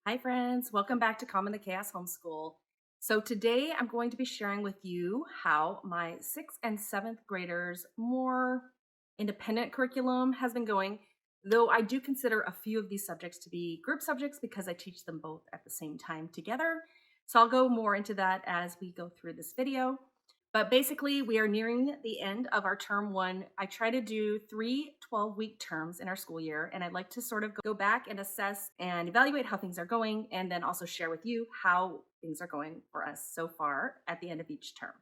Hi friends, welcome back to Calm in the Chaos Homeschool. So today I'm going to be sharing with you how my 6th and 7th graders' more independent curriculum has been going, though I do consider a few of these subjects to be group subjects because I teach them both at the same time together. So I'll go more into that as we go through this video. But basically, we are nearing the end of our term one. I try to do 3 12-week terms in our school year, and I'd like to sort of go back and assess and evaluate how things are going, and then also share with you how things are going for us so far at the end of each term.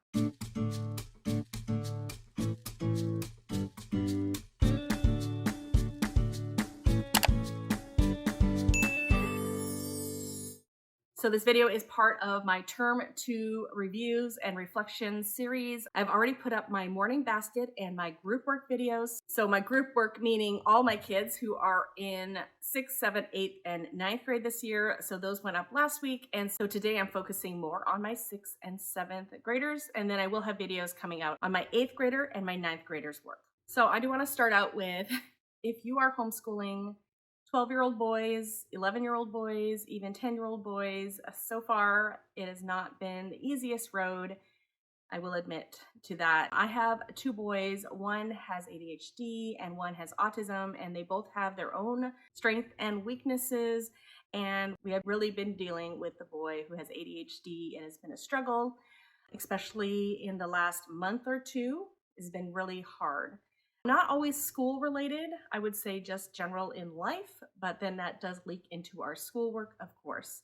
So this video is part of my term 2 reviews and reflections series. I've already put up my morning basket and my group work videos. So my group work meaning all my kids who are in 6th, 7th, 8th, and 9th grade this year. So those went up last week. And so today I'm focusing more on my 6th and 7th graders. And then I will have videos coming out on my 8th grader and my 9th graders work. So I do want to start out with, if you are homeschooling 12-year-old boys, 11-year-old boys, even 10-year-old boys. So far, it has not been the easiest road, I will admit to that. I have 2 boys. One has ADHD and one has autism, and they both have their own strengths and weaknesses. And we have really been dealing with the boy who has ADHD. It has been a struggle, especially in the last month or two. It's been really hard. Not always school related, I would say just general in life, but then that does leak into our schoolwork, of course.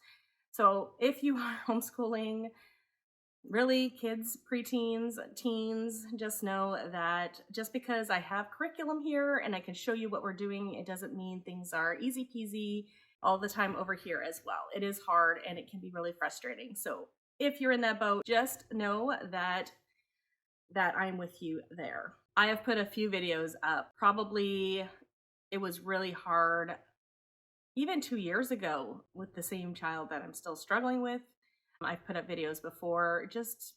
So if you are homeschooling, really kids, preteens, teens, just know that just because I have curriculum here and I can show you what we're doing, it doesn't mean things are easy peasy all the time over here as well. It is hard and it can be really frustrating. So if you're in that boat, just know that I'm with you there. I have put a few videos up. Probably it was really hard even 2 years ago with the same child that I'm still struggling with. I've put up videos before just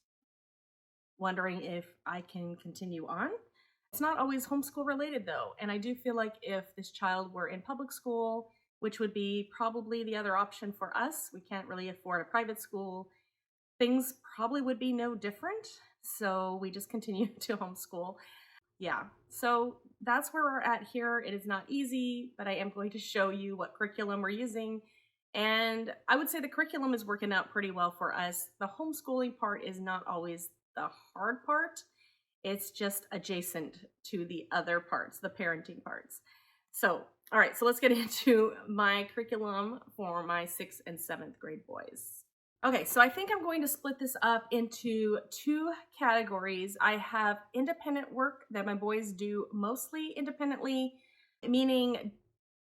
wondering if I can continue on. It's not always homeschool related though, and I do feel like if this child were in public school, which would be probably the other option for us, we can't really afford a private school, things probably would be no different. So we just continue to homeschool. Yeah, so that's where we're at here. It is not easy, but I am going to show you what curriculum we're using. And I would say the curriculum is working out pretty well for us. The homeschooling part is not always the hard part. It's just adjacent to the other parts, the parenting parts. So, all right, so let's get into my curriculum for my 6th and 7th grade boys. Okay, so I think I'm going to split this up into 2 categories. I have independent work that my boys do mostly independently, meaning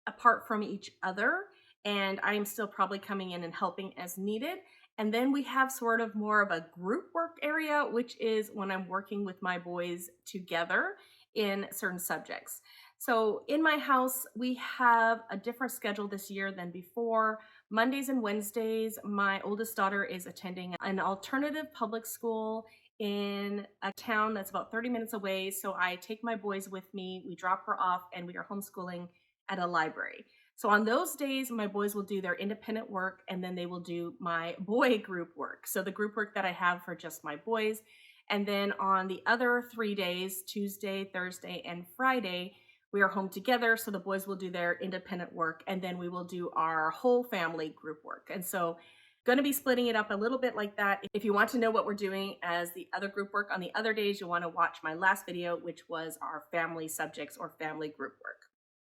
apart from each other, and I am still probably coming in and helping as needed. And then we have sort of more of a group work area, which is when I'm working with my boys together in certain subjects. So in my house, we have a different schedule this year than before. Mondays and Wednesdays, my oldest daughter is attending an alternative public school in a town that's about 30 minutes away. So I take my boys with me, we drop her off, and we are homeschooling at a library. So on those days, my boys will do their independent work, and then they will do my boy group work. So the group work that I have for just my boys. And then on the other 3 days, Tuesday, Thursday, and Friday, we are home together. So the boys will do their independent work, and then we will do our whole family group work. And so going to be splitting it up a little bit like that. If you want to know what we're doing as the other group work on the other days, you'll want to watch my last video, which was our family subjects or family group work.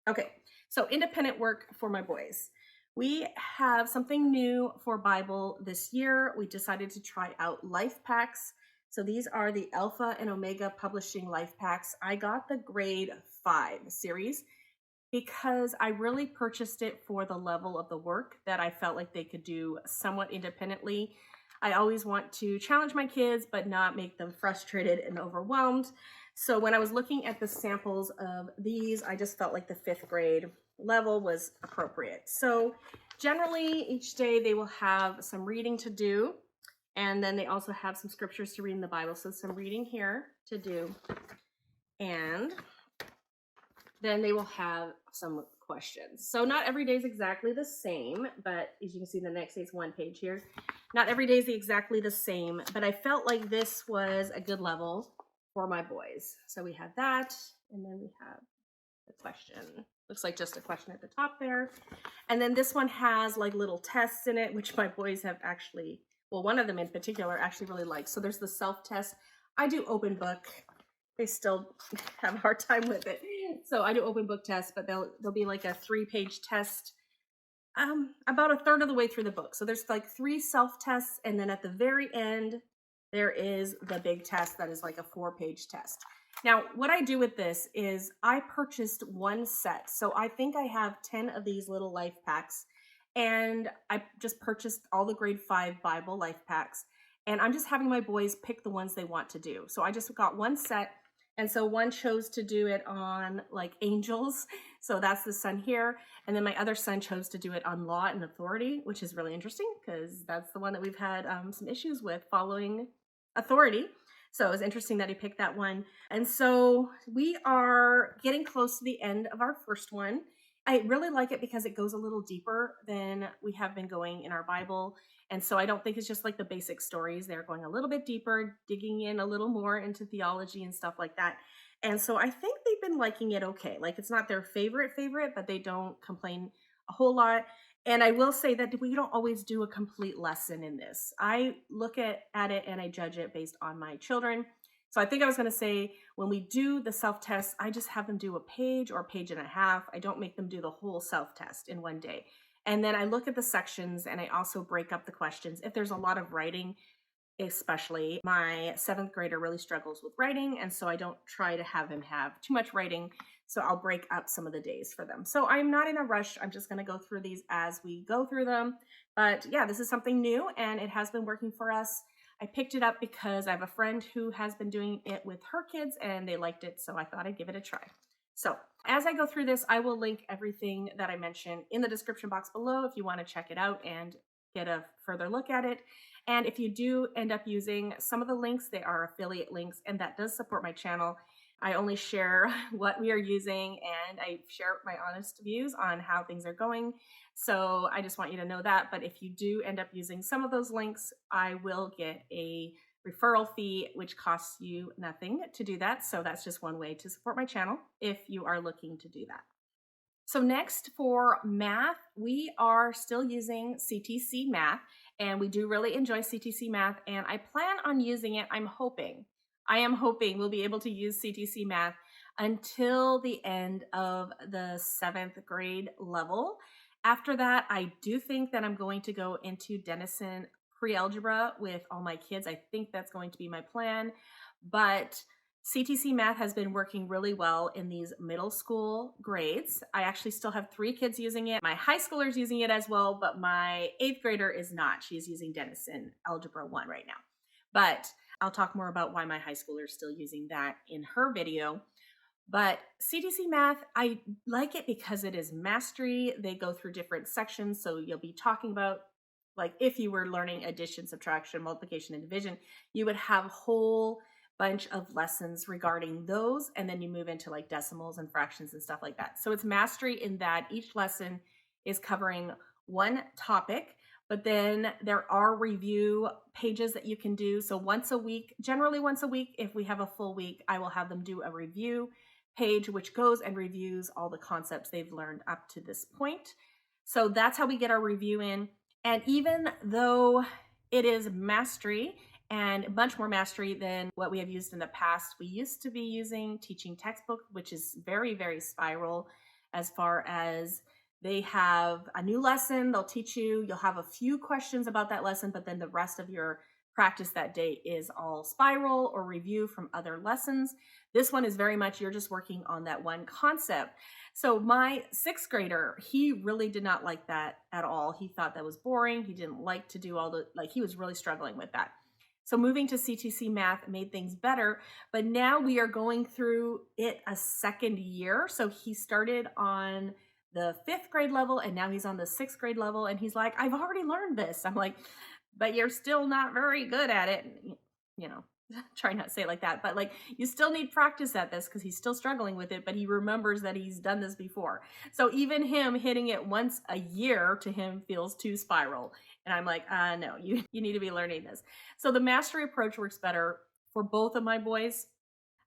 Okay, so independent work for my boys. We have something new for Bible this year. We decided to try out Lifepacs. So these are the Alpha and Omega Publishing Lifepacs. I got the grade 5 series because I really purchased it for the level of the work that I felt like they could do somewhat independently. I always want to challenge my kids, but not make them frustrated and overwhelmed. So when I was looking at the samples of these, I just felt like the 5th grade level was appropriate. So generally each day they will have some reading to do, and then they also have some scriptures to read in the Bible. So some reading here to do. And then they will have some questions. So not every day is exactly the same, but as you can see, the next day is one page here. Not every day is exactly the same, but I felt like this was a good level for my boys. So we have that, and then we have the question. Looks like just a question at the top there. And then this one has like little tests in it, which my boys have actually, well, one of them in particular actually really likes. So there's the self-test. I do open book. They still have a hard time with it. So I do open book tests, but there'll be like a 3-page test about a third of the way through the book. So there's like 3 self-tests, and then at the very end, there is the big test that is like a 4-page test. Now, what I do with this is I purchased one set. So I think I have 10 of these little Lifepacs, and I just purchased all the grade 5 Bible Lifepacs, and I'm just having my boys pick the ones they want to do. So I just got one set, and so one chose to do it on like angels. So that's the son here. And then my other son chose to do it on law and authority, which is really interesting because that's the one that we've had some issues with, following authority. So it was interesting that he picked that one. And so we are getting close to the end of our first one. I really like it because it goes a little deeper than we have been going in our Bible. And so I don't think it's just like the basic stories. They're going a little bit deeper, digging in a little more into theology and stuff like that. And so I think they've been liking it okay. Like, it's not their favorite, but they don't complain a whole lot. And I will say that we don't always do a complete lesson in this. I look at it and I judge it based on my children. So I think I was going to say, when we do the self-test, I just have them do a page or a page and a half. I don't make them do the whole self-test in one day. And then I look at the sections, and I also break up the questions. If there's a lot of writing, especially, my 7th grader really struggles with writing, and so I don't try to have him have too much writing. So I'll break up some of the days for them. So I'm not in a rush. I'm just going to go through these as we go through them. But yeah, this is something new, and it has been working for us. I picked it up because I have a friend who has been doing it with her kids, and they liked it, so I thought I'd give it a try. So as I go through this, I will link everything that I mentioned in the description box below if you want to check it out and get a further look at it. And if you do end up using some of the links, they are affiliate links, and that does support my channel. I only share what we are using, and I share my honest views on how things are going. So I just want you to know that. But if you do end up using some of those links, I will get a referral fee, which costs you nothing to do that. So that's just one way to support my channel if you are looking to do that. So next, for math, we are still using CTC Math, and we do really enjoy CTC Math, and I plan on using it. I am hoping we'll be able to use CTC Math until the end of the 7th grade level. After that, I do think that I'm going to go into Denison pre-algebra with all my kids. I think that's going to be my plan, but CTC Math has been working really well in these middle school grades. I actually still have 3 kids using it. My high schooler's using it as well, but my 8th grader is not. She's using Denison Algebra 1 right now. But I'll talk more about why my high schooler is still using that in her video. But CTC Math, I like it because it is mastery. They go through different sections, so you'll be talking about, like, if you were learning addition, subtraction, multiplication, and division, you would have a whole bunch of lessons regarding those, and then you move into like decimals and fractions and stuff like that. So it's mastery in that each lesson is covering one topic, but then there are review pages that you can do. So once a week, generally once a week, if we have a full week, I will have them do a review page, which goes and reviews all the concepts they've learned up to this point. So that's how we get our review in. And even though it is mastery, and much more mastery than what we have used in the past, we used to be using Teaching Textbook, which is very, very spiral as far as they have a new lesson, they'll teach you, you'll have a few questions about that lesson, but then the rest of your practice that day is all spiral or review from other lessons. This one is very much, you're just working on that one concept. So my 6th grader, he really did not like that at all. He thought that was boring. He didn't like to do all the, like, he was really struggling with that. So moving to CTC Math made things better, but now we are going through it a second year. So he started on the 5th grade level, and now he's on the 6th grade level, and he's like, I've already learned this. I'm like, but you're still not very good at it. You know, try not to say it like that, but like you still need practice at this because he's still struggling with it, but he remembers that he's done this before. So even him hitting it once a year to him feels too spiral. And I'm like, no, you need to be learning this. So the mastery approach works better for both of my boys.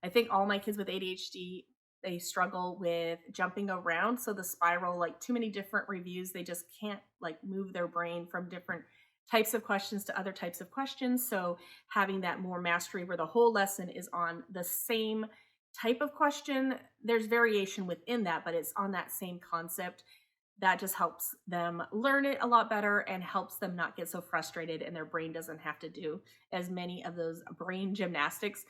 I think all my kids with ADHD, they struggle with jumping around. So the spiral, like too many different reviews, they just can't like move their brain from different types of questions to other types of questions. So having that more mastery where the whole lesson is on the same type of question, there's variation within that, but it's on that same concept. That just helps them learn it a lot better and helps them not get so frustrated, and their brain doesn't have to do as many of those brain gymnastics.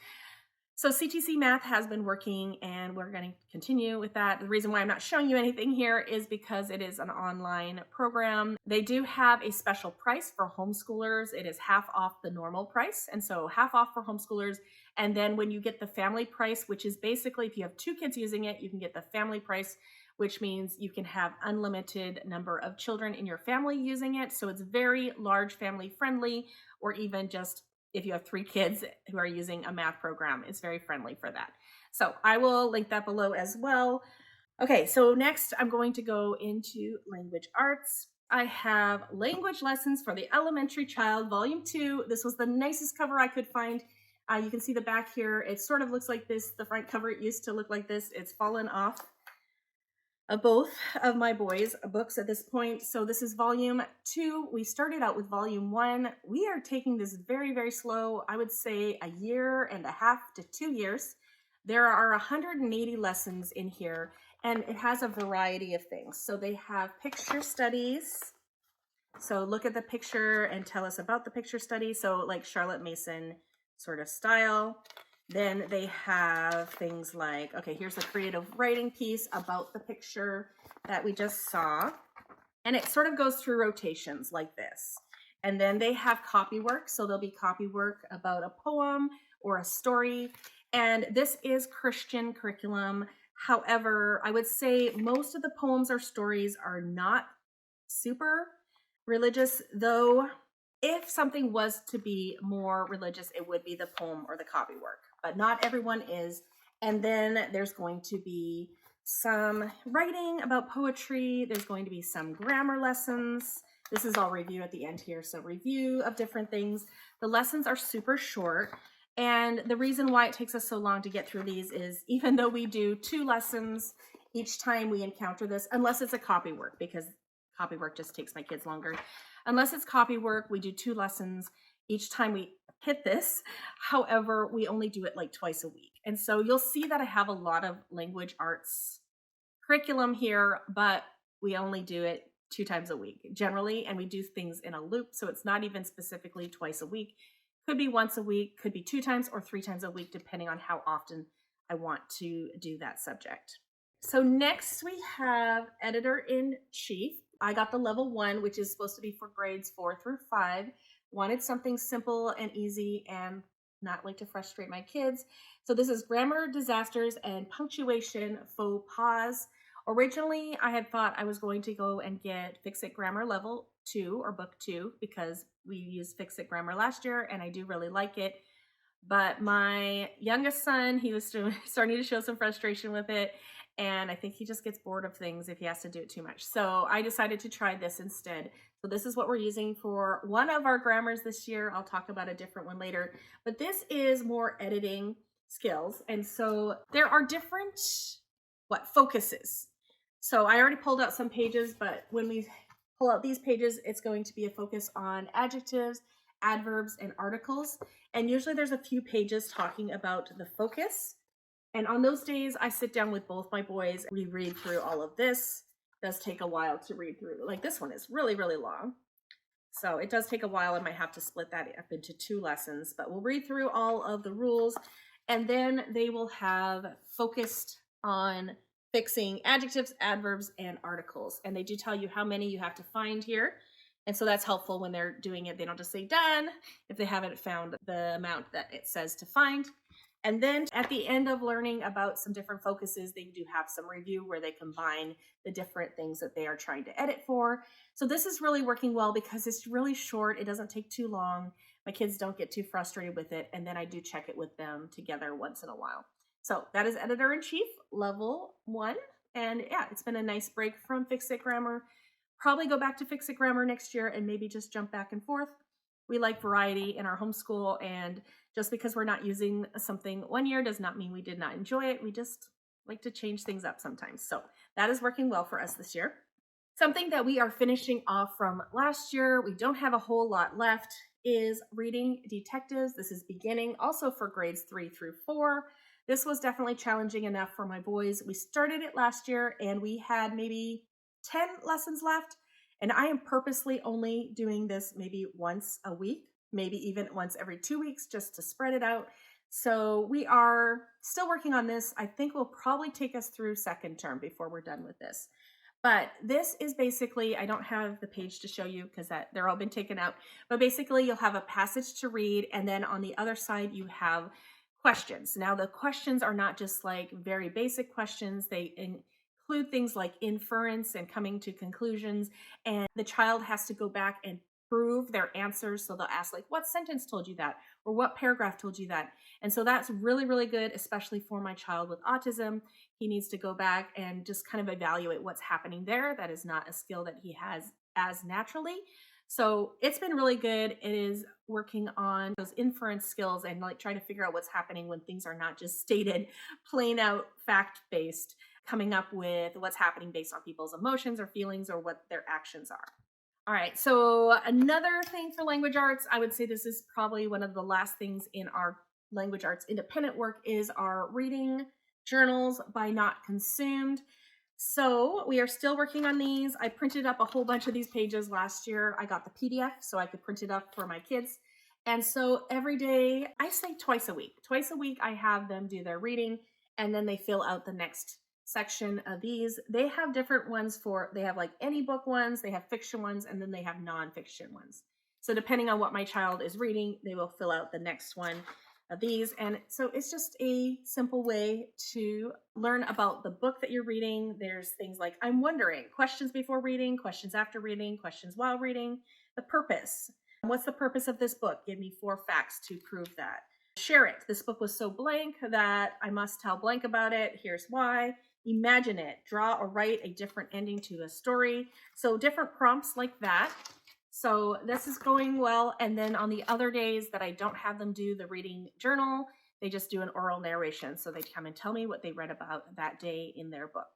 So CTC Math has been working, and we're going to continue with that. The reason why I'm not showing you anything here is because it is an online program. They do have a special price for homeschoolers. It is half off the normal price, and so half off for homeschoolers. And then when you get the family price, which is basically if you have 2 kids using it, you can get the family price, which means you can have unlimited number of children in your family using it. So it's very large family friendly, or even just if you have 3 kids who are using a math program, it's very friendly for that. So I will link that below as well. Okay, so next I'm going to go into language arts. I have language lessons for the elementary child, volume 2. This was the nicest cover I could find. You can see the back here. It sort of looks like this. The front cover used to look like this. It's fallen off of both of my boys' books at this point. So this is volume 2. We started out with volume 1. We are taking this very, very slow. I would say 1.5 years to 2 years. There are 180 lessons in here, and it has a variety of things. So they have picture studies. So look at the picture and tell us about the picture study. So like Charlotte Mason sort of style. Then they have things like, okay, here's a creative writing piece about the picture that we just saw. And it sort of goes through rotations like this. And then they have copy work. So there'll be copy work about a poem or a story. And this is Christian curriculum. However, I would say most of the poems or stories are not super religious, though if something was to be more religious, it would be the poem or the copy work, but not everyone is. And then there's going to be some writing about poetry. There's going to be some grammar lessons. This is all review at the end here, so review of different things. The lessons are super short, and the reason why it takes us so long to get through these is even though we do 2 lessons each time we encounter this, unless it's a copy work, because copy work just takes my kids longer. Unless it's copy work, we do 2 lessons each time we hit this. However, we only do it like twice a week. And so you'll see that I have a lot of language arts curriculum here, but we only do it 2 times a week generally, and we do things in a loop. So it's not even specifically twice a week. Could be once a week, could be 2 times or 3 times a week, depending on how often I want to do that subject. So next we have Editor-in-Chief. I got the level 1, which is supposed to be for grades 4 through 5. Wanted something simple and easy and not like to frustrate my kids. So this is grammar disasters and punctuation faux pas. Originally, I had thought I was going to go and get Fix-It Grammar level 2 or book 2 because we used Fix-It Grammar last year and I do really like it. But my youngest son, he was starting to show some frustration with it. And I think he just gets bored of things if he has to do it too much. So I decided to try this instead. So this is what we're using for one of our grammars this year. I'll talk about a different one later. But this is more editing skills. And so there are different, focuses. So I already pulled out some pages, but when we pull out these pages, it's going to be a focus on adjectives, adverbs, and articles. And usually there's a few pages talking about the focus. And on those days, I sit down with both my boys. We read through all of this. It does take a while to read through. Like this one is really, really long. So it does take a while. I might have to split that up into 2 lessons, but we'll read through all of the rules. And then they will have focused on fixing adjectives, adverbs, and articles. And they do tell you how many you have to find here. And so that's helpful when they're doing it. They don't just say done if they haven't found the amount that it says to find. And then at the end of learning about some different focuses, they do have some review where they combine the different things that they are trying to edit for. So this is really working well because it's really short. It doesn't take too long, my kids don't get too frustrated with it. And then I do check it with them together once in a while. So that is editor-in-chief level 1. And yeah, it's been a nice break from Fix It Grammar. Probably go back to Fix It Grammar next year and maybe just jump back and forth. We like variety in our homeschool, and just because we're not using something one year does not mean we did not enjoy it. We just like to change things up sometimes. So that is working well for us this year. Something that we are finishing off from last year, we don't have a whole lot left, is Reading Detectives. This is beginning, also for grades 3 through 4. This was definitely challenging enough for my boys. We started it last year and we had maybe 10 lessons left. And I am purposely only doing this maybe once a week, maybe even once every 2 weeks, just to spread it out. So we are still working on this. I think will probably take us through second term before we're done with this. But this is basically, I don't have the page to show you because they're all been taken out. But basically you'll have a passage to read, and then on the other side you have questions. Now the questions are not just like very basic questions. They include things like inference and coming to conclusions, and the child has to go back and prove their answers. So they'll ask like, what sentence told you that? Or what paragraph told you that? And so that's really, really good, especially for my child with autism. He needs to go back and just kind of evaluate what's happening there. That is not a skill that he has as naturally. So it's been really good. It is working on those inference skills and like trying to figure out what's happening when things are not just stated plain out fact-based, coming up with what's happening based on people's emotions or feelings or what their actions are. All right, so another thing for language arts, I would say this is probably one of the last things in our language arts independent work, is our reading journals by Not Consumed. So we are still working on these. I printed up a whole bunch of these pages last year. I got the PDF so I could print it up for my kids. And so every day, I say twice a week. Twice a week, I have them do their reading, and then they fill out the next section of these. They have different ones they have like any book ones, they have fiction ones, and then they have nonfiction ones. So depending on what my child is reading, they will fill out the next one of these. And so it's just a simple way to learn about the book that you're reading. There's things like I'm wondering, questions before reading, questions after reading, questions while reading, the purpose. What's the purpose of this book? Give me 4 facts to prove that. Share it. This book was so blank that I must tell blank about it. Here's why. Imagine it. Draw or write a different ending to a story. So different prompts like that. So this is going well. And then on the other days that I don't have them do the reading journal, they just do an oral narration. So they come and tell me what they read about that day in their book.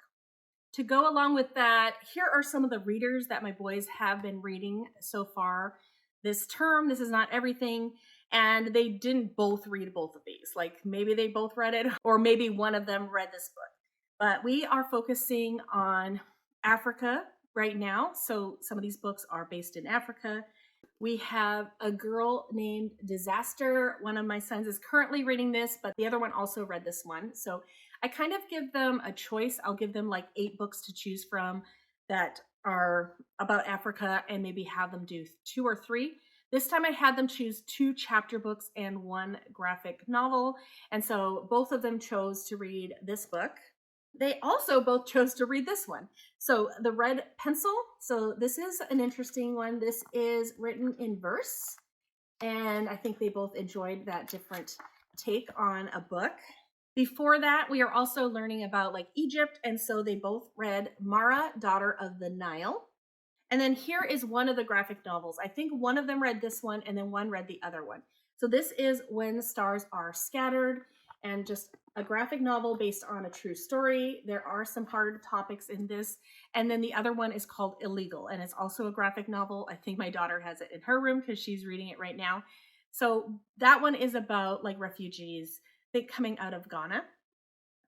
To go along with that, here are some of the readers that my boys have been reading so far this term. This is not everything. And they didn't both read both of these. Like maybe they both read it, or maybe one of them read this book. But we are focusing on Africa right now. So some of these books are based in Africa. We have a girl named Disaster. One of my sons is currently reading this, but the other one also read this one. So I kind of give them a choice. I'll give them like 8 books to choose from that are about Africa and maybe have them do 2 or 3. This time I had them choose 2 chapter books and 1 graphic novel. And so both of them chose to read this book. They also both chose to read this one. So the Red Pencil. So this is an interesting one. This is written in verse. And I think they both enjoyed that different take on a book. Before that, we are also learning about like Egypt. And so they both read Mara, Daughter of the Nile. And then here is one of the graphic novels. I think one of them read this one and then one read the other one. So this is When the Stars Are Scattered, and just a graphic novel based on a true story. There are some hard topics in this. And then the other one is called Illegal, and it's also a graphic novel. I think my daughter has it in her room because she's reading it right now. So that one is about like refugees coming out of Ghana.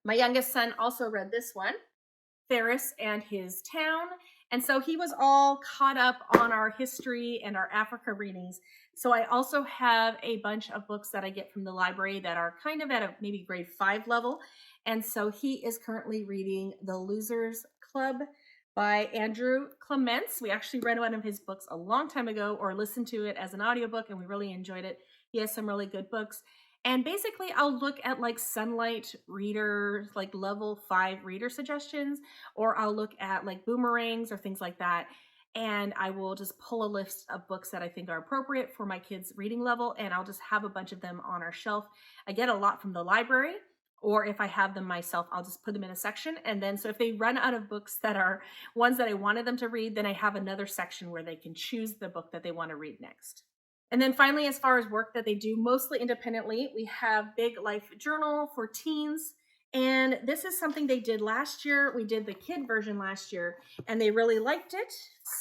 My youngest son also read this one, Ferris and His Town. And so he was all caught up on our history and our Africa readings. So I also have a bunch of books that I get from the library that are kind of at a maybe grade 5 level. And so he is currently reading The Losers Club by Andrew Clements. We actually read one of his books a long time ago, or listened to it as an audiobook, and we really enjoyed it. He has some really good books. And basically I'll look at like Sunlight reader, like level 5 reader suggestions, or I'll look at like boomerangs or things like that. and I will just pull a list of books that I think are appropriate for my kids' reading level, and I'll just have a bunch of them on our shelf. I get a lot from the library, or if I have them myself, I'll just put them in a section. And then, so if they run out of books that are ones that I wanted them to read, then I have another section where they can choose the book that they want to read next. And then finally, as far as work that they do mostly independently, we have Big Life Journal for teens. And this is something they did last year. We did the kid version last year, and they really liked it.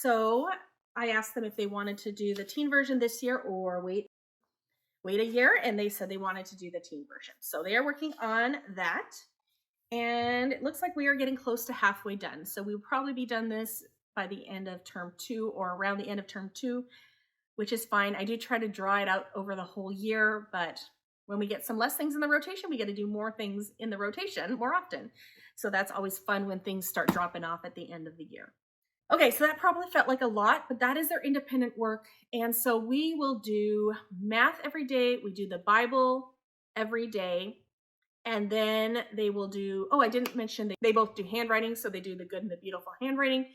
So I asked them if they wanted to do the teen version this year or wait a year, and they said they wanted to do the teen version. So they are working on that, and it looks like we are getting close to halfway done. So we'll probably be done this by the end of term 2 or around the end of term 2, which is fine. I do try to draw it out over the whole year, but when we get some less things in the rotation, we get to do more things in the rotation more often. So that's always fun when things start dropping off at the end of the year. Okay, so that probably felt like a lot, but that is their independent work. And so we will do math every day. We do the Bible every day. And then they will do, oh, I didn't mention they both do handwriting. So they do the Good and the Beautiful handwriting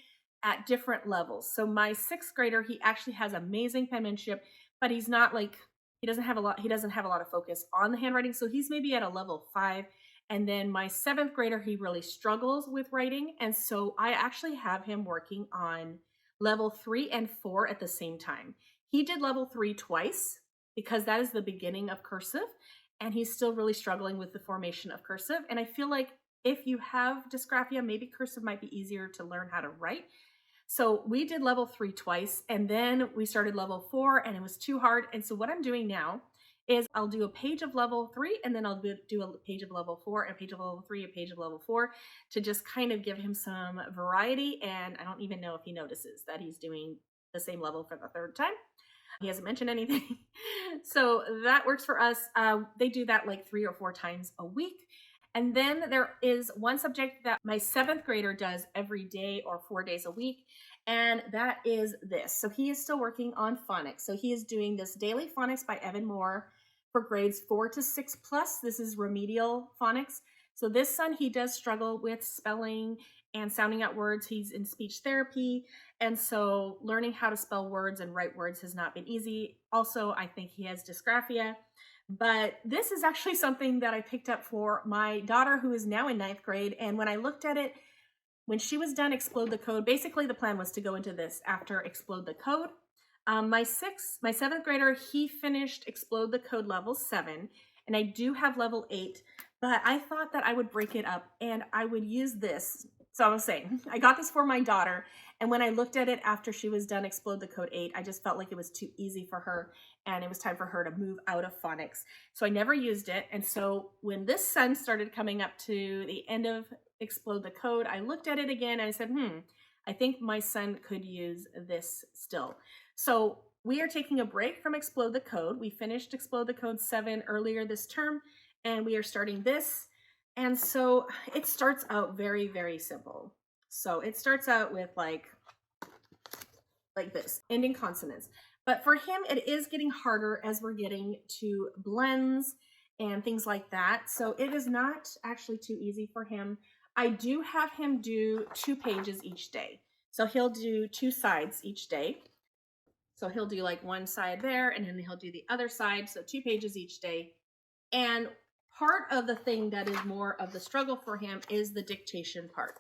at different levels. So my 6th grader, he actually has amazing penmanship, but he's not like, he doesn't have a lot of focus on the handwriting. So he's maybe at a level 5. And then my 7th grader, he really struggles with writing. And so I actually have him working on level 3 and 4 at the same time. He did level 3 twice because that is the beginning of cursive. And he's still really struggling with the formation of cursive. And I feel like if you have dysgraphia, maybe cursive might be easier to learn how to write. So we did level 3 twice, and then we started level 4, and it was too hard. And so what I'm doing now is I'll do a page of level 3, and then I'll do a page of level 4, a page of level 3, a page of level 4, to just kind of give him some variety. And I don't even know if he notices that he's doing the same level for the 3rd time. He hasn't mentioned anything. So that works for us. They do that like 3 or 4 times a week. And then there is one subject that my 7th grader does every day or 4 days a week, and that is this. So he is still working on phonics. So he is doing this daily phonics by Evan-Moor for grades 4 to 6 plus. This is remedial phonics. So this son, he does struggle with spelling and sounding out words. He's in speech therapy, and so learning how to spell words and write words has not been easy. Also, I think he has dysgraphia. But this is actually something that I picked up for my daughter, who is now in 9th grade. And when I looked at it, when she was done Explode the Code, basically the plan was to go into this after Explode the Code. My 7th grader, he finished Explode the Code level 7, and I do have level 8, but I thought that I would break it up and I would use this. So I was saying, I got this for my daughter, and when I looked at it after she was done Explode the Code 8, I just felt like it was too easy for her, and it was time for her to move out of phonics. So I never used it, and so when this son started coming up to the end of Explode the Code, I looked at it again, and I said, I think my son could use this still. So we are taking a break from Explode the Code. We finished Explode the Code 7 earlier this term, and we are starting this. And so it starts out very, very simple. So it starts out with like this, ending consonants. But for him, it is getting harder as we're getting to blends and things like that. So it is not actually too easy for him. I do have him do 2 pages each day. So he'll do 2 sides each day. So he'll do like one side there, and then he'll do the other side. So 2 pages each day. And part of the thing that is more of the struggle for him is the dictation part.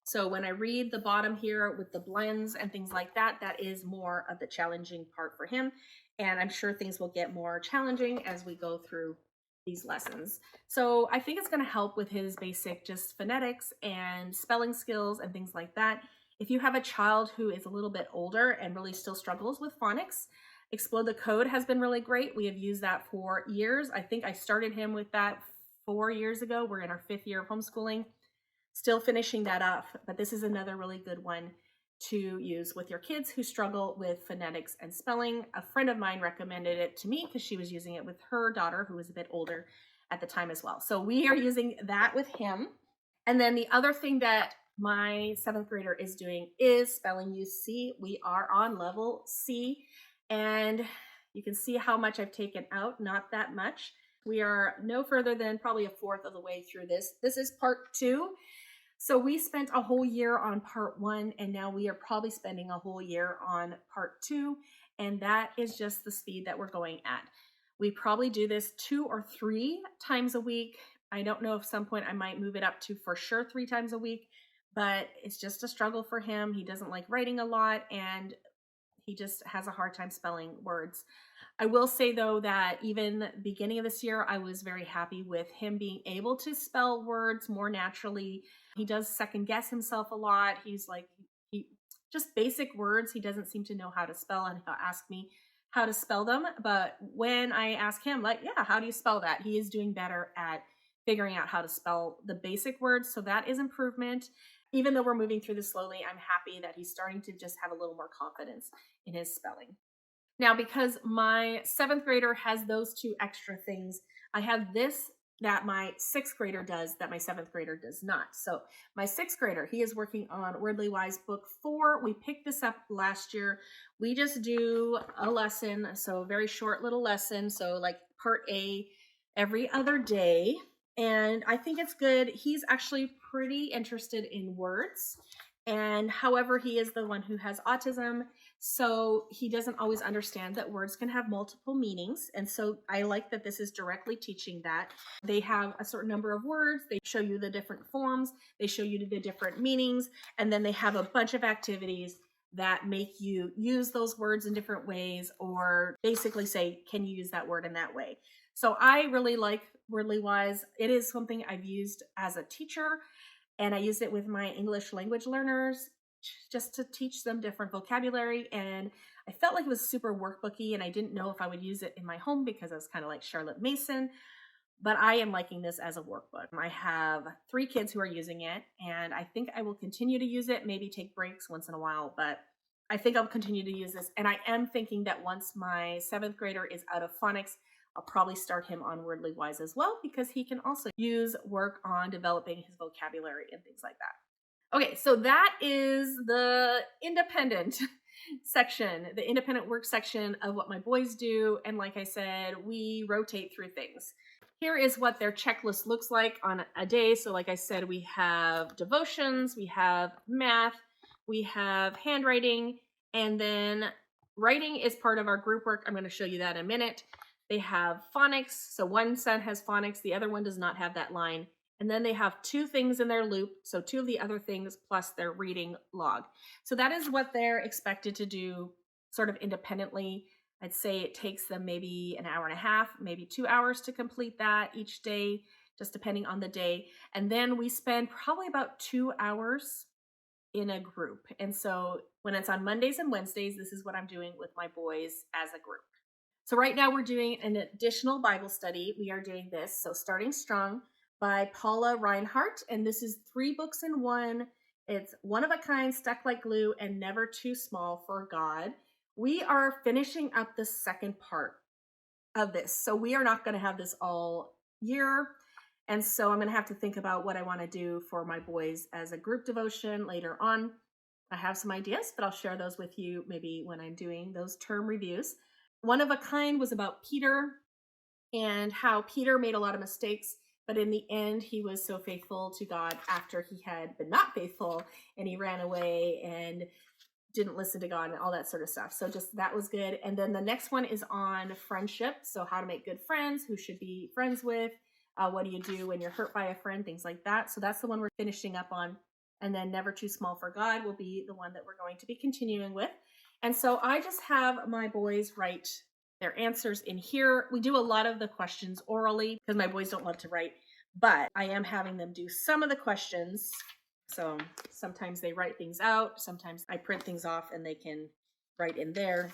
So when I read the bottom here with the blends and things like that, that is more of the challenging part for him. And I'm sure things will get more challenging as we go through these lessons. So I think it's going to help with his basic just phonetics and spelling skills and things like that. If you have a child who is a little bit older and really still struggles with phonics, Explode the Code has been really great. We have used that for years. I think I started him with that 4 years ago. We're in our 5th year of homeschooling, still finishing that up. But this is another really good one to use with your kids who struggle with phonetics and spelling. A friend of mine recommended it to me because she was using it with her daughter, who was a bit older at the time as well. So we are using that with him. And then the other thing that my 7th grader is doing is spelling UC. We are on level C. And you can see how much I've taken out, not that much. We are no further than probably a 4th of the way through this. This is part 2. So we spent a whole year on part 1, and now we are probably spending a whole year on part 2, and that is just the speed that we're going at. We probably do this 2 or 3 times a week. I don't know if some point I might move it up to for sure 3 times a week, but it's just a struggle for him. He doesn't like writing a lot, and he just has a hard time spelling words. I will say though that even beginning of this year, I was very happy with him being able to spell words more naturally. He does second guess himself a lot. He's like, he just basic words he doesn't seem to know how to spell, and he'll ask me how to spell them. But when I ask him, like, yeah, how do you spell that? He is doing better at figuring out how to spell the basic words. So that is improvement. Even though we're moving through this slowly, I'm happy that he's starting to just have a little more confidence in his spelling. Now, because my 7th grader has those 2 extra things, I have this that my 6th grader does that my 7th grader does not. So my 6th grader, he is working on Wordly Wise book 4. We picked this up last year. We just do a lesson, so a very short little lesson. So like part A every other day. And I think it's good. He's actually pretty interested in words. And however, he is the one who has autism, so he doesn't always understand that words can have multiple meanings. And so I like that this is directly teaching that. They have a certain number of words, they show you the different forms, they show you the different meanings, and then they have a bunch of activities that make you use those words in different ways, or basically say, can you use that word in that way? So I really like Wordly Wise. It is something I've used as a teacher, and I used it with my English language learners just to teach them different vocabulary. And I felt like it was super workbooky, and I didn't know if I would use it in my home because I was kind of like Charlotte Mason. But I am liking this as a workbook. I have 3 kids who are using it, and I think I will continue to use it, maybe take breaks once in a while, but I think I'll continue to use this. And I am thinking that once my 7th grader is out of phonics, I'll probably start him on Wordly Wise as well, because he can also use work on developing his vocabulary and things like that. Okay, so that is the independent section, the independent work section of what my boys do. And like I said, we rotate through things. Here is what their checklist looks like on a day. So like I said, we have devotions, we have math, we have handwriting, and then writing is part of our group work. I'm going to show you that in a minute. They have phonics. So one son has phonics, the other one does not have that line. And then they have 2 things in their loop. So 2 of the other things plus their reading log. So that is what they're expected to do sort of independently. I'd say it takes them maybe an hour and a half, maybe 2 hours to complete that each day, just depending on the day. And then we spend probably about 2 hours in a group. And so when it's on Mondays and Wednesdays, this is what I'm doing with my boys as a group. So right now we're doing an additional Bible study. We are doing this, so Starting Strong by Paula Reinhardt. And this is 3 books in one. It's One of a Kind, Stuck Like Glue, and Never Too Small for God. We are finishing up the second part of this. So we are not going to have this all year. And so I'm going to have to think about what I want to do for my boys as a group devotion later on. I have some ideas, but I'll share those with you maybe when I'm doing those term reviews. One of a Kind was about Peter and how Peter made a lot of mistakes, but in the end, he was so faithful to God after he had been not faithful, and he ran away and didn't listen to God and all that sort of stuff. So just that was good. And then the next one is on friendship. So how to make good friends, who should be friends with, what do you do when you're hurt by a friend, things like that. So that's the one we're finishing up on. And then Never Too Small for God will be the one that we're going to be continuing with. And so I just have my boys write their answers in here. We do a lot of the questions orally because my boys don't love to write, but I am having them do some of the questions. So sometimes they write things out. Sometimes I print things off and they can write in there.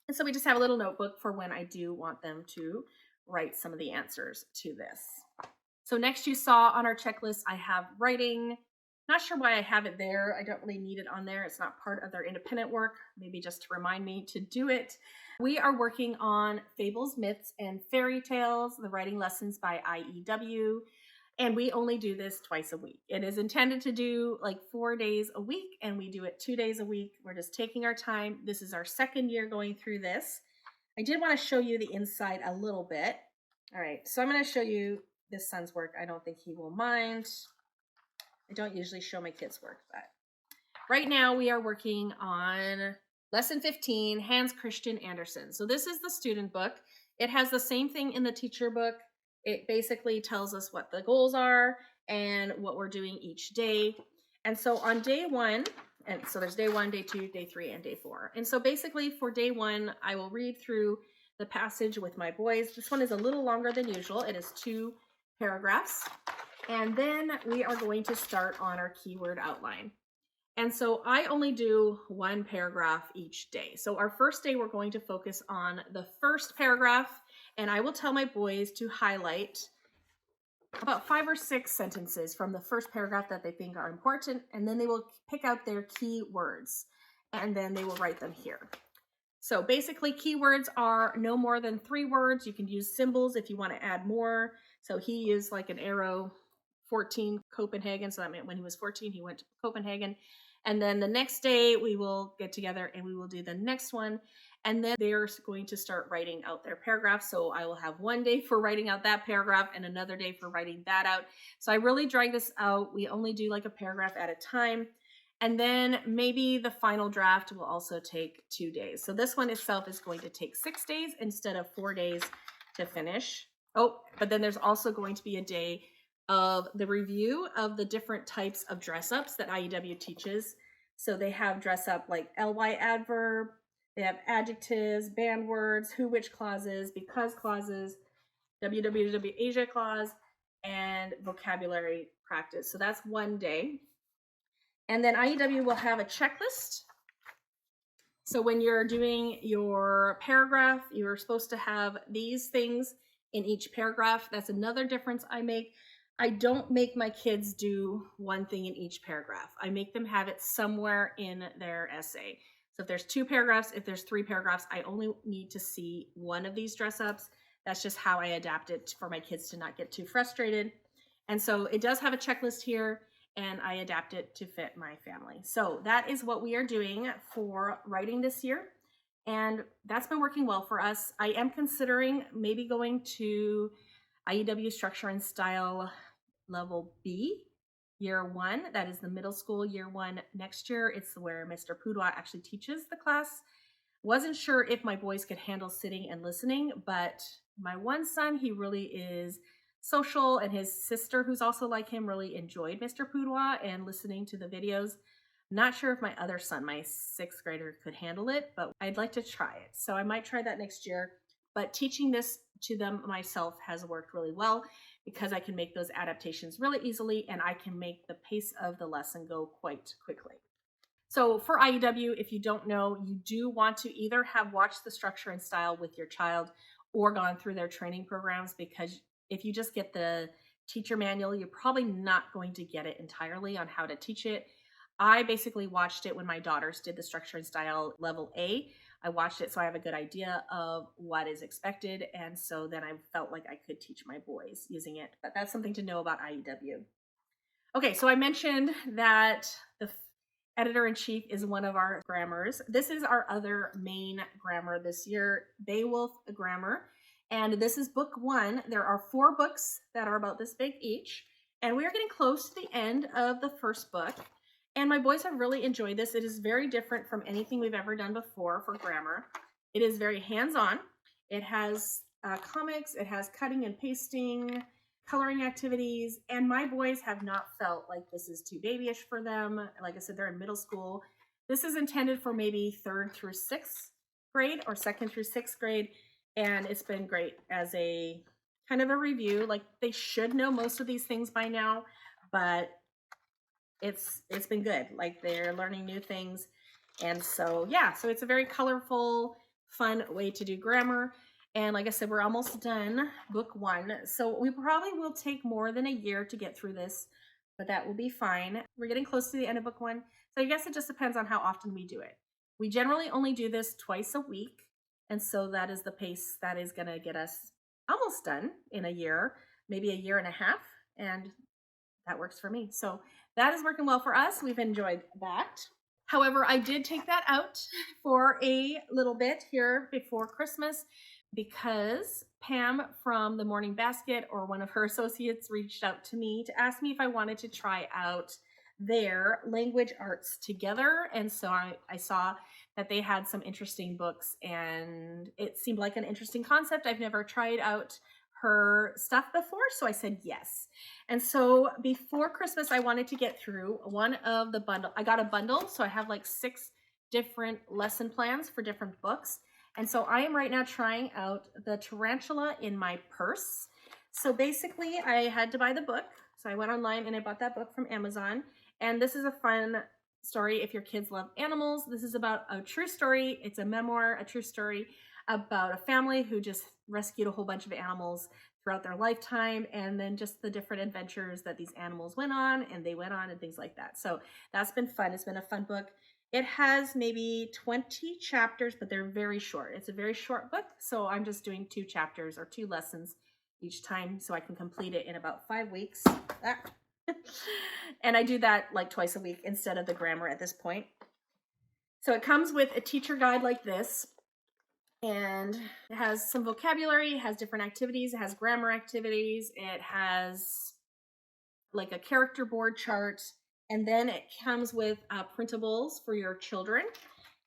And so we just have a little notebook for when I do want them to write some of the answers to this. So next you saw on our checklist, I have writing. Not sure why I have it there. I don't really need it on there. It's not part of their independent work, maybe just to remind me to do it. We are working on Fables, Myths, and Fairy Tales, the writing lessons by IEW, and we only do this twice a week. It is intended to do like 4 days a week, and we do it 2 days a week. We're just taking our time. This is our second year going through this. I did want to show you the inside a little bit. All right, so I'm going to show you this son's work. I don't think he will mind. I don't usually show my kids work, but right now we are working on lesson 15, Hans Christian Andersen. So this is the student book. It has the same thing in the teacher book. It basically tells us what the goals are and what we're doing each day. And so on day 1, and so there's day 1, day 2, day 3, and day 4. And so basically for day 1, I will read through the passage with my boys. This one is a little longer than usual. It is 2 paragraphs. And then we are going to start on our keyword outline. And so I only do 1 paragraph each day. So our first day, we're going to focus on the first paragraph, and I will tell my boys to highlight about 5 or 6 sentences from the first paragraph that they think are important, and then they will pick out their key words, and then they will write them here. So basically, keywords are no more than 3 words. You can use symbols if you want to add more. So he used like an arrow, 14, Copenhagen. So that meant when he was 14, he went to Copenhagen. And then the next day we will get together and we will do the next one. And then they're going to start writing out their paragraph. So I will have 1 day for writing out that paragraph and another day for writing that out. So I really drag this out. We only do like a paragraph at a time. And then maybe the final draft will also take 2 days. So this one itself is going to take 6 days instead of 4 days to finish. Oh, but then there's also going to be a day of the review of the different types of dress ups that IEW teaches. So they have dress up like ly adverb, they have adjectives, band words, who, which clauses, because clauses, www Asia clause, and vocabulary practice. So that's 1 day. And then IEW will have a checklist. So when you're doing your paragraph, you're supposed to have these things in each paragraph. That's another difference I make. I don't make my kids do 1 thing in each paragraph. I make them have it somewhere in their essay. So if there's 2 paragraphs, if there's 3 paragraphs, I only need to see 1 of these dress ups. That's just how I adapt it for my kids to not get too frustrated. And so it does have a checklist here, and I adapt it to fit my family. So that is what we are doing for writing this year. And that's been working well for us. I am considering maybe going to IEW Structure and Style Level B, Year 1. That is the middle school, Year 1 next year. It's where Mr. Pudwa actually teaches the class. Wasn't sure if my boys could handle sitting and listening, but my one son, he really is social, and his sister, who's also like him, really enjoyed Mr. Pudwa and listening to the videos. Not sure if my other son, my 6th grader, could handle it, but I'd like to try it. So I might try that next year. But teaching this to them myself has worked really well because I can make those adaptations really easily, and I can make the pace of the lesson go quite quickly. So for IEW, if you don't know, you do want to either have watched the structure and style with your child or gone through their training programs, because if you just get the teacher manual, you're probably not going to get it entirely on how to teach it. I basically watched it when my daughters did the structure and style level A. I watched it so I have a good idea of what is expected, and so then I felt like I could teach my boys using it. But that's something to know about IEW. Okay, so I mentioned that the editor-in-chief is one of our grammars. This is our other main grammar this year, Beowulf Grammar. And this is book 1. There are 4 books that are about this big each. And we are getting close to the end of the first book. And my boys have really enjoyed this. It is very different from anything we've ever done before for grammar. It is very hands-on. It has comics, it has cutting and pasting, coloring activities, and my boys have not felt like this is too babyish for them. Like I said, they're in middle school. This is intended for maybe 3rd through 6th grade or 2nd through 6th grade, and it's been great as a kind of a review. Like, they should know most of these things by now, but it's been good. Like, they're learning new things. And so, yeah, so it's a very colorful, fun way to do grammar. And like I said, we're almost done book 1. So we probably will take more than a year to get through this, but that will be fine. We're getting close to the end of book 1. So I guess it just depends on how often we do it. We generally only do this twice a week. And so that is the pace that is going to get us almost done in a year, maybe a year and a half. And that works for me. So that is working well for us. We've enjoyed that. However, I did take that out for a little bit here before Christmas because Pam from the Morning Basket, or one of her associates, reached out to me to ask me if I wanted to try out their language arts together. And so I saw that they had some interesting books, and it seemed like an interesting concept. I've never tried out her stuff before, so I said yes. And so before Christmas, I wanted to get through one of the bundle. I got a bundle, so I have like 6 different lesson plans for different books. And so I am right now trying out the Tarantula in My Purse. So basically I had to buy the book. So I went online and I bought that book from Amazon. And this is a fun story if your kids love animals. This is about a true story. It's a memoir, a true story about a family who just rescued a whole bunch of animals throughout their lifetime, and then just the different adventures that these animals went on and things like that. So that's been fun. It's been a fun book. It has maybe 20 chapters, but they're very short. It's a very short book, so I'm just doing 2 chapters or 2 lessons each time so I can complete it in about 5 weeks. And I do that like twice a week instead of the grammar at this point. So it comes with a teacher guide like this, and it has some vocabulary, it has different activities, it has grammar activities, it has like a character board chart, and then it comes with printables for your children.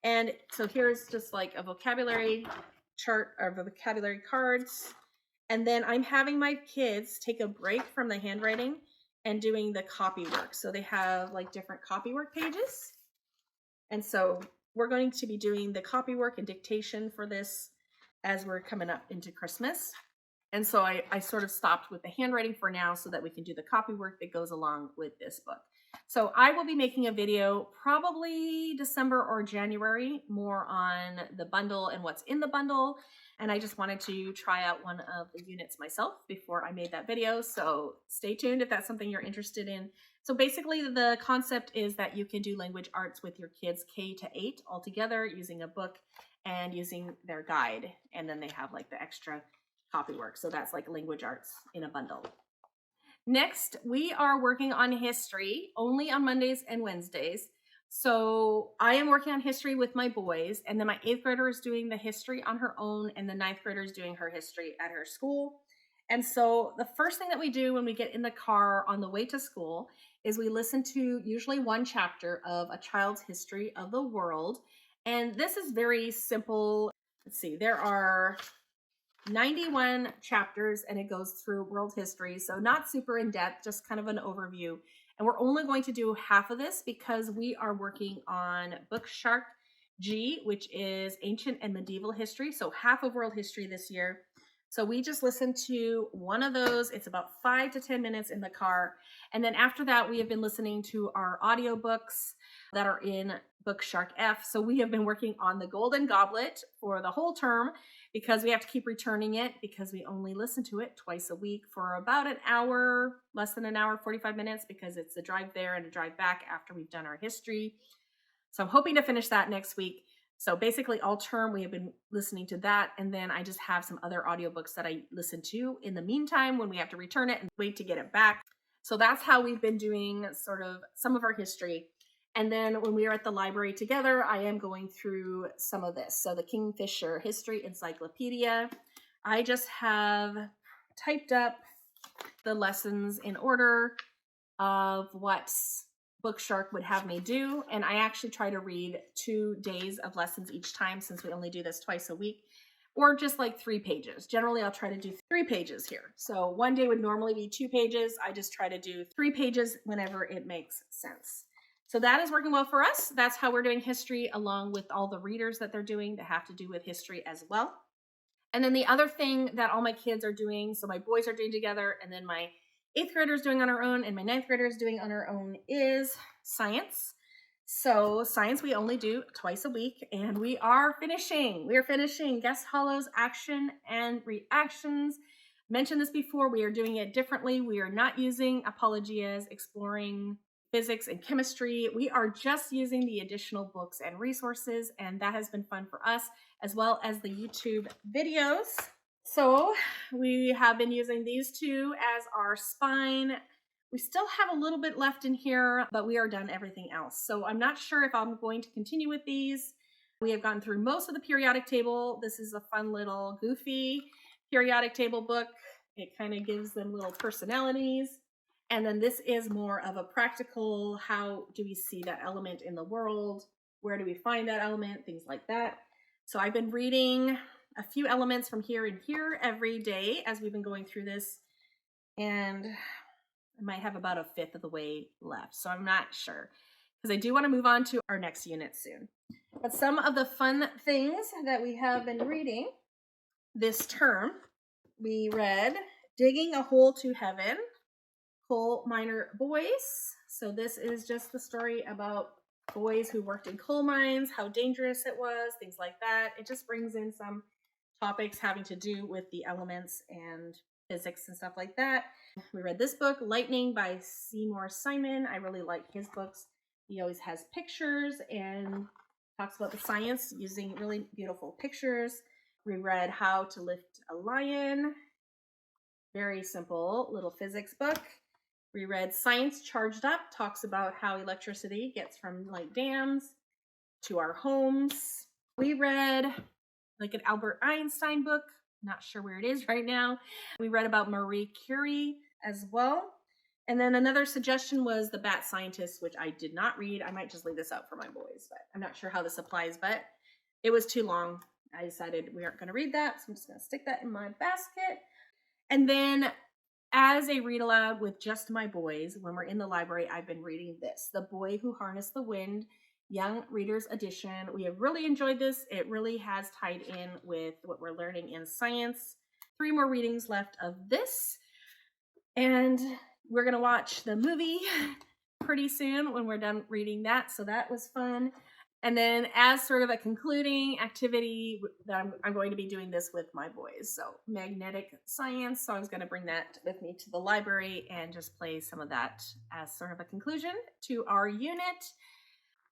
And so here's just like a vocabulary chart or vocabulary cards. And then I'm having my kids take a break from the handwriting and doing the copy work. So they have like different copy work pages. And so we're going to be doing the copy work and dictation for this as we're coming up into Christmas. And so I sort of stopped with the handwriting for now so that we can do the copy work that goes along with this book. So I will be making a video probably December or January, more on the bundle and what's in the bundle. And I just wanted to try out one of the units myself before I made that video. So stay tuned if that's something you're interested in. So basically the concept is that you can do language arts with your kids K to 8 all together using a book and using their guide. And then they have like the extra copy work. So that's like language arts in a bundle. Next, we are working on history only on Mondays and Wednesdays. So I am working on history with my boys, and then my 8th grader is doing the history on her own, and the 9th grader is doing her history at her school. And so the first thing that we do when we get in the car on the way to school is we listen to usually one chapter of a child's history of the world. And this is very simple. Let's see, there are 91 chapters and it goes through world history. So not super in depth, just kind of an overview. And we're only going to do half of this because we are working on Bookshark G, which is ancient and medieval history. So half of world history this year. So we just listened to one of those. It's about 5 to 10 minutes in the car. And then after that, we have been listening to our audiobooks that are in Bookshark F. So we have been working on the Golden Goblet for the whole term because we have to keep returning it because we only listen to it twice a week for about an hour, less than an hour, 45 minutes, because it's a drive there and a drive back after we've done our history. So I'm hoping to finish that next week. So basically all term we have been listening to that, and then I just have some other audiobooks that I listen to in the meantime when we have to return it and wait to get it back. So that's how we've been doing sort of some of our history. And then when we are at the library together, I am going through some of this. So the Kingfisher History Encyclopedia. I just have typed up the lessons in order of what Bookshark would have me do. And I actually try to read 2 days of lessons each time since we only do this twice a week, or just like 3 pages. Generally, I'll try to do 3 pages here. So one day would normally be 2 pages. I just try to do 3 pages whenever it makes sense. So that is working well for us. That's how we're doing history, along with all the readers that they're doing that have to do with history as well. And then the other thing that all my kids are doing, so my boys are doing together, and then my 8th grader is doing on her own, and my 9th grader is doing on her own, is science. So science we only do twice a week, and we are finishing. We are finishing Guess Hollows Action and Reactions. Mentioned this before, we are doing it differently. We are not using Apologias, Exploring Physics and Chemistry. We are just using the additional books and resources, and that has been fun for us, as well as the YouTube videos. So we have been using these 2 as our spine. We still have a little bit left in here, but we are done everything else. So I'm not sure if I'm going to continue with these. We have gone through most of the periodic table. This is a fun little goofy periodic table book. It kind of gives them little personalities. And then this is more of a practical, how do we see that element in the world? Where do we find that element? Things like that. So I've been reading a few elements from here and here every day as we've been going through this. And I might have about a fifth of the way left. So I'm not sure, because I do want to move on to our next unit soon. But some of the fun things that we have been reading this term, we read Digging a Hole to Heaven, Coal Miner Boys. So this is just the story about boys who worked in coal mines, how dangerous it was, things like that. It just brings in some topics having to do with the elements and physics and stuff like that. We read this book, Lightning by Seymour Simon. I really like his books. He always has pictures and talks about the science using really beautiful pictures. We read How to Lift a Lion. Very simple little physics book. We read Science Charged Up, talks about how electricity gets from like dams to our homes. We read like an Albert Einstein book. Not sure where it is right now. We read about Marie Curie as well. And then another suggestion was The Bat Scientist, which I did not read. I might just leave this out for my boys, but I'm not sure how this applies, but it was too long. I decided we aren't going to read that, so I'm just going to stick that in my basket. And then as a read aloud with just my boys, when we're in the library, I've been reading this, The Boy Who Harnessed the Wind, Young Readers Edition. We have really enjoyed this. It really has tied in with what we're learning in science. 3 more readings left of this. And we're going to watch the movie pretty soon when we're done reading that. So that was fun. And then as sort of a concluding activity, I'm going to be doing this with my boys. So magnetic science. So I was going to bring that with me to the library and just play some of that as sort of a conclusion to our unit.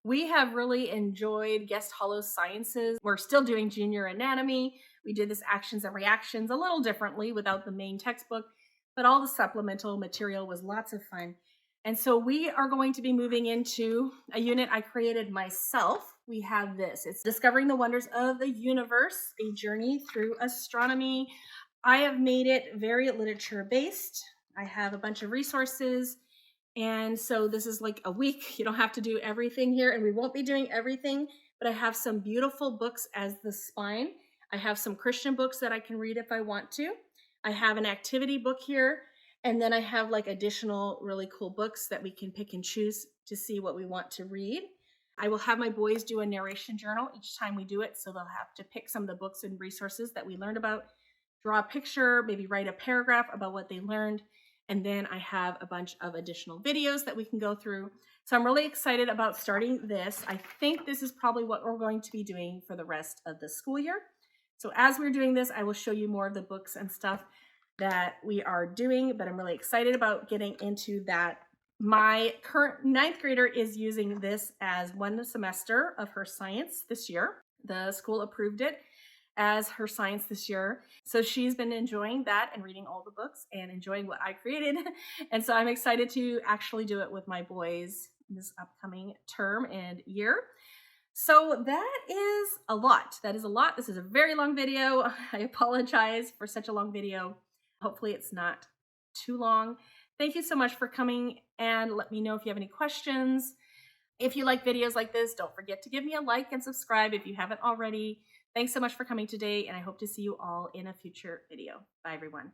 We have really enjoyed Guest Hollow Sciences. We're still doing junior anatomy. We did this actions and reactions a little differently without the main textbook, but all the supplemental material was lots of fun. And so we are going to be moving into a unit I created myself. We have this. It's Discovering the Wonders of the Universe, a journey through astronomy. I have made it very literature based. I have a bunch of resources. And so this is like a week. You don't have to do everything here, and we won't be doing everything, but I have some beautiful books as the spine. I have some Christian books that I can read if I want to. I have an activity book here. And then I have like additional really cool books that we can pick and choose to see what we want to read. I will have my boys do a narration journal each time we do it. So they'll have to pick some of the books and resources that we learned about, draw a picture, maybe write a paragraph about what they learned. And then I have a bunch of additional videos that we can go through. So I'm really excited about starting this. I think this is probably what we're going to be doing for the rest of the school year. So as we're doing this, I will show you more of the books and stuff that we are doing, but I'm really excited about getting into that. My current 9th grader is using this as 1 semester of her science this year. The school approved it as her science this year. So she's been enjoying that and reading all the books and enjoying what I created. And so I'm excited to actually do it with my boys this upcoming term and year. So that is a lot. That is a lot. This is a very long video. I apologize for such a long video. Hopefully it's not too long. Thank you so much for coming, and let me know if you have any questions. If you like videos like this, don't forget to give me a like and subscribe if you haven't already. Thanks so much for coming today, and I hope to see you all in a future video. Bye, everyone.